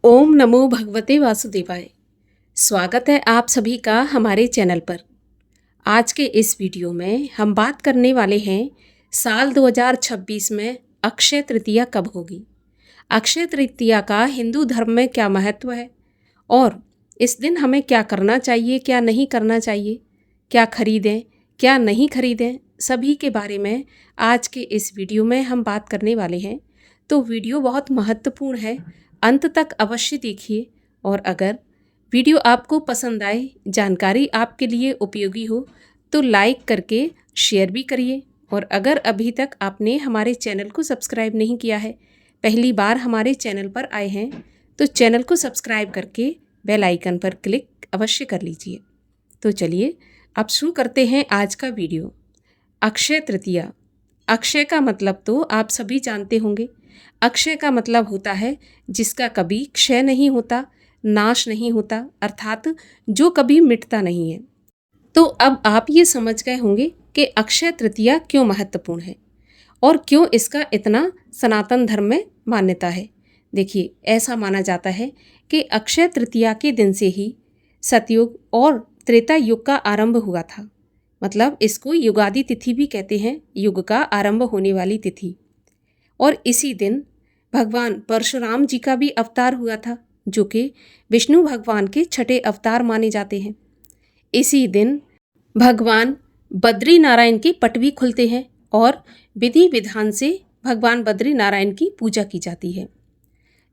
ओम नमो भगवते वासुदेवाय। स्वागत है आप सभी का हमारे चैनल पर। आज के इस वीडियो में हम बात करने वाले हैं साल 2026 में अक्षय तृतीया कब होगी, अक्षय तृतीया का हिंदू धर्म में क्या महत्व है और इस दिन हमें क्या करना चाहिए, क्या नहीं करना चाहिए, क्या खरीदें, क्या नहीं खरीदें, सभी के बारे में आज के इस वीडियो में हम बात करने वाले हैं। तो वीडियो बहुत महत्वपूर्ण है, अंत तक अवश्य देखिए। और अगर वीडियो आपको पसंद आए, जानकारी आपके लिए उपयोगी हो तो लाइक करके शेयर भी करिए। और अगर अभी तक आपने हमारे चैनल को सब्सक्राइब नहीं किया है, पहली बार हमारे चैनल पर आए हैं, तो चैनल को सब्सक्राइब करके बेल आइकन पर क्लिक अवश्य कर लीजिए। तो चलिए अब शुरू करते हैं आज का वीडियो। अक्षय तृतीया। अक्षय का मतलब तो आप सभी जानते होंगे। अक्षय का मतलब होता है जिसका कभी क्षय नहीं होता, नाश नहीं होता, अर्थात जो कभी मिटता नहीं है। तो अब आप ये समझ गए होंगे कि अक्षय तृतीया क्यों महत्वपूर्ण है और क्यों इसका इतना सनातन धर्म में मान्यता है। देखिए, ऐसा माना जाता है कि अक्षय तृतीया के दिन से ही सतयुग और त्रेता युग का आरंभ हुआ था। मतलब इसको युगादि तिथि भी कहते हैं, युग का आरंभ होने वाली तिथि। और इसी दिन भगवान परशुराम जी का भी अवतार हुआ था, जो कि विष्णु भगवान के छठे अवतार माने जाते हैं। इसी दिन भगवान बद्री नारायण के पट भी खुलते हैं और विधि विधान से भगवान बद्री नारायण की पूजा की जाती है।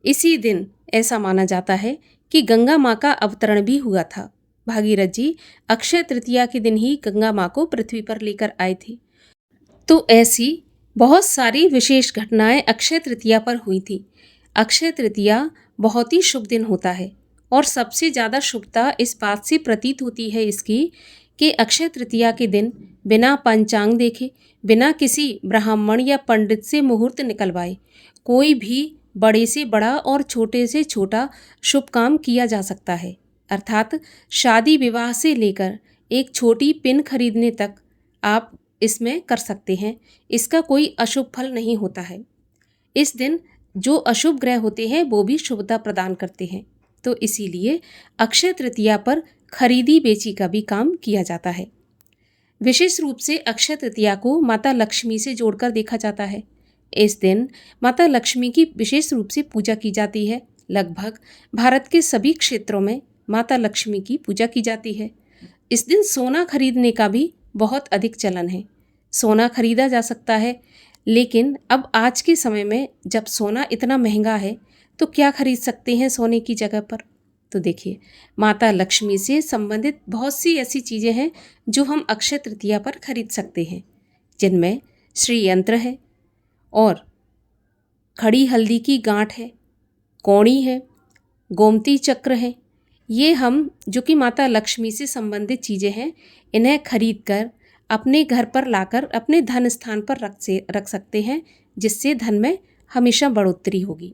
इसी दिन ऐसा माना जाता है कि गंगा माँ का अवतरण भी हुआ था। भागीरथ जी अक्षय तृतीया के दिन ही गंगा माँ को पृथ्वी पर लेकर आए थे। तो ऐसी बहुत सारी विशेष घटनाएं अक्षय तृतीया पर हुई थी। अक्षय तृतीया बहुत ही शुभ दिन होता है और सबसे ज़्यादा शुभता इस बात से प्रतीत होती है इसकी कि अक्षय तृतीया के दिन बिना पंचांग देखे, बिना किसी ब्राह्मण या पंडित से मुहूर्त निकलवाए कोई भी बड़े से बड़ा और छोटे से छोटा शुभ काम किया जा सकता है। अर्थात शादी विवाह से लेकर एक छोटी पिन खरीदने तक आप इसमें कर सकते हैं। इसका कोई अशुभ फल नहीं होता है। इस दिन जो अशुभ ग्रह होते हैं वो भी शुभता प्रदान करते हैं। तो इसीलिए अक्षय तृतीया पर खरीदी बेची का भी काम किया जाता है। विशेष रूप से अक्षय तृतीया को माता लक्ष्मी से जोड़कर देखा जाता है। इस दिन माता लक्ष्मी की विशेष रूप से पूजा की जाती है। लगभग भारत के सभी क्षेत्रों में माता लक्ष्मी की पूजा की जाती है। इस दिन सोना खरीदने का भी बहुत अधिक चलन है। सोना खरीदा जा सकता है, लेकिन अब आज के समय में जब सोना इतना महंगा है तो क्या खरीद सकते हैं सोने की जगह पर। तो देखिए, माता लक्ष्मी से संबंधित बहुत सी ऐसी चीज़ें हैं जो हम अक्षय तृतीया पर खरीद सकते हैं, जिनमें श्री यंत्र है और खड़ी हल्दी की गांठ है, कौड़ी है, गोमती चक्र है। ये हम जो कि माता लक्ष्मी से संबंधित चीज़ें हैं, इन्हें खरीद कर अपने घर पर लाकर अपने धन स्थान पर रख सकते हैं, जिससे धन में हमेशा बढ़ोतरी होगी।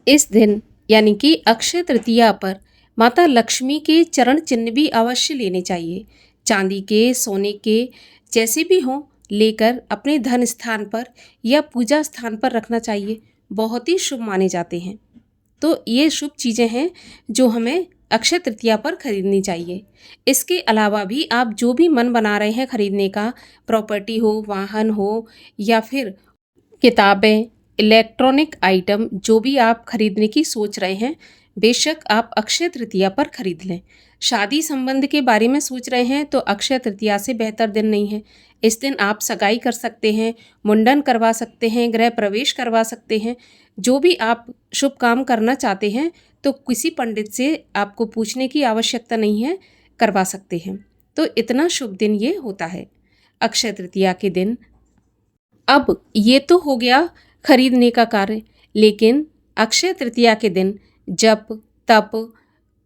इस दिन यानी कि अक्षय तृतीया पर माता लक्ष्मी के चरण चिन्ह भी अवश्य लेने चाहिए। चांदी के, सोने के, जैसे भी हों, लेकर अपने धन स्थान पर या पूजा स्थान पर रखना चाहिए। बहुत ही शुभ माने जाते हैं। तो ये शुभ चीज़ें हैं जो हमें अक्षय तृतीया पर खरीदनी चाहिए। इसके अलावा भी आप जो भी मन बना रहे हैं खरीदने का, प्रॉपर्टी हो, वाहन हो या फिर किताबें, इलेक्ट्रॉनिक आइटम, जो भी आप खरीदने की सोच रहे हैं, बेशक आप अक्षय तृतीया पर खरीद लें। शादी संबंध के बारे में सोच रहे हैं तो अक्षय तृतीया से बेहतर दिन नहीं है। इस दिन आप सगाई कर सकते हैं, मुंडन करवा सकते हैं, गृह प्रवेश करवा सकते हैं। जो भी आप शुभ काम करना चाहते हैं तो किसी पंडित से आपको पूछने की आवश्यकता नहीं है, करवा सकते हैं। तो इतना शुभ दिन ये होता है अक्षय तृतीया के दिन। अब ये तो हो गया खरीदने का कार्य, लेकिन अक्षय तृतीया के दिन जप, तप,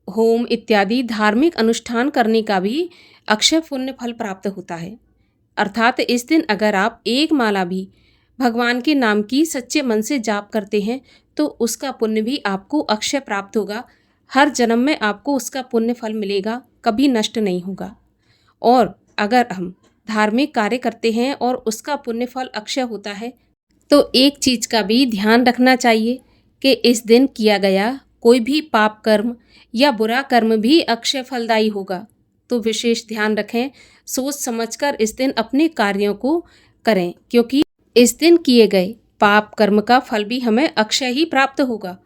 होम इत्यादि धार्मिक अनुष्ठान करने का भी अक्षय पुण्य फल प्राप्त होता है। अर्थात इस दिन अगर आप एक माला भी भगवान के नाम की सच्चे मन से जाप करते हैं तो उसका पुण्य भी आपको अक्षय प्राप्त होगा। हर जन्म में आपको उसका पुण्य फल मिलेगा, कभी नष्ट नहीं होगा। और अगर हम धार्मिक कार्य करते हैं और उसका पुण्य फल अक्षय होता है तो एक चीज़ का भी ध्यान रखना चाहिए कि इस दिन किया गया कोई भी पाप कर्म या बुरा कर्म भी अक्षय फलदायी होगा। तो विशेष ध्यान रखें, सोच समझकर इस दिन अपने कार्यों को करें, क्योंकि इस दिन किए गए पाप कर्म का फल भी हमें अक्षय ही प्राप्त होगा।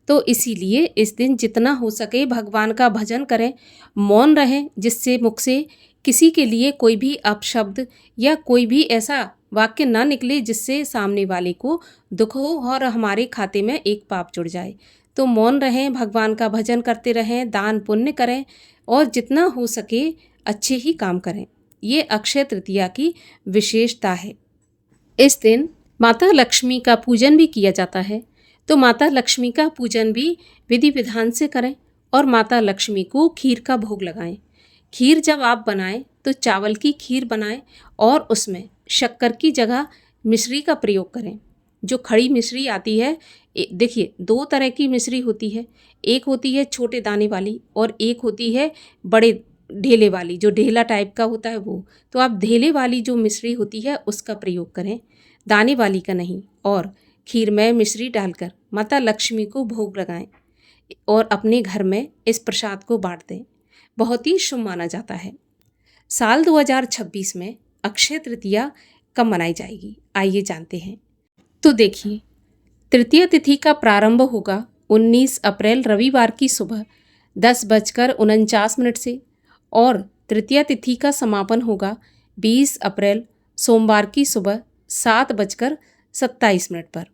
तो इसीलिए इस दिन जितना हो सके भगवान का भजन करें, मौन रहें, जिससे मुख से किसी के लिए कोई भी अपशब्द या कोई भी ऐसा वाक्य ना निकले जिससे सामने वाले को दुख हो और हमारे खाते में एक पाप जुड़ जाए। तो मौन रहें, भगवान का भजन करते रहें, दान पुण्य करें और जितना हो सके अच्छे ही काम करें। ये अक्षय तृतीया की विशेषता है। इस दिन माता लक्ष्मी का पूजन भी किया जाता है। तो माता लक्ष्मी का पूजन भी विधि विधान से करें और माता लक्ष्मी को खीर का भोग लगाएं। खीर जब आप बनाएं तो चावल की खीर बनाएं और उसमें शक्कर की जगह मिश्री का प्रयोग करें। जो खड़ी मिश्री आती है, देखिए 2 तरह की मिश्री होती है। एक होती है छोटे दाने वाली और एक होती है बड़े ढेले वाली, जो ढेला टाइप का होता है वो। तो आप ढेले वाली जो मिश्री होती है उसका प्रयोग करें, दाने वाली का नहीं। और खीर में मिश्री डालकर माता लक्ष्मी को भोग लगाएं और अपने घर में इस प्रसाद को बांट दें। बहुत ही शुभ माना जाता है। साल 2026 में अक्षय तृतीया कब मनाई जाएगी, आइए जानते हैं। तो देखिए, तृतीया तिथि का प्रारंभ होगा 19 अप्रैल रविवार की सुबह 10:49 से और तृतीया तिथि का समापन होगा 20 अप्रैल सोमवार की सुबह 7:27 पर।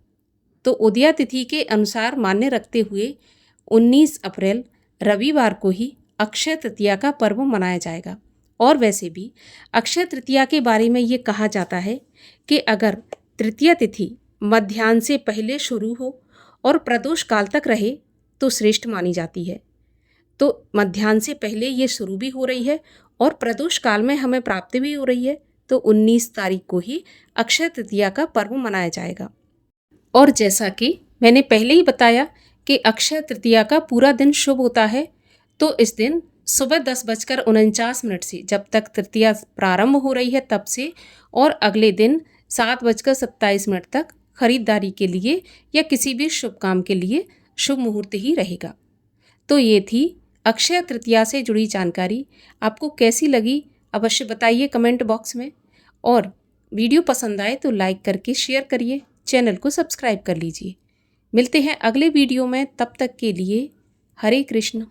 तो उदया तिथि के अनुसार मान्य रखते हुए 19 अप्रैल रविवार को ही अक्षय तृतीया का पर्व मनाया जाएगा। और वैसे भी अक्षय तृतीया के बारे में ये कहा जाता है कि अगर तृतीया तिथि मध्याह्न से पहले शुरू हो और प्रदोष काल तक रहे तो श्रेष्ठ मानी जाती है। तो मध्याह्न से पहले ये शुरू भी हो रही है और प्रदोष काल में हमें प्राप्ति भी हो रही है। तो 19 तारीख को ही अक्षय तृतीया का पर्व मनाया जाएगा। और जैसा कि मैंने पहले ही बताया कि अक्षय तृतीया का पूरा दिन शुभ होता है। तो इस दिन सुबह 10:49 से जब तक तृतीया प्रारंभ हो रही है तब से और अगले दिन 7:27 तक खरीदारी के लिए या किसी भी शुभ काम के लिए शुभ मुहूर्त ही रहेगा। तो ये थी अक्षय तृतीया से जुड़ी जानकारी। आपको कैसी लगी अवश्य बताइए कमेंट बॉक्स में, और वीडियो पसंद आए तो लाइक करके शेयर करिए, चैनल को सब्सक्राइब कर लीजिए। मिलते हैं अगले वीडियो में, तब तक के लिए हरे कृष्ण।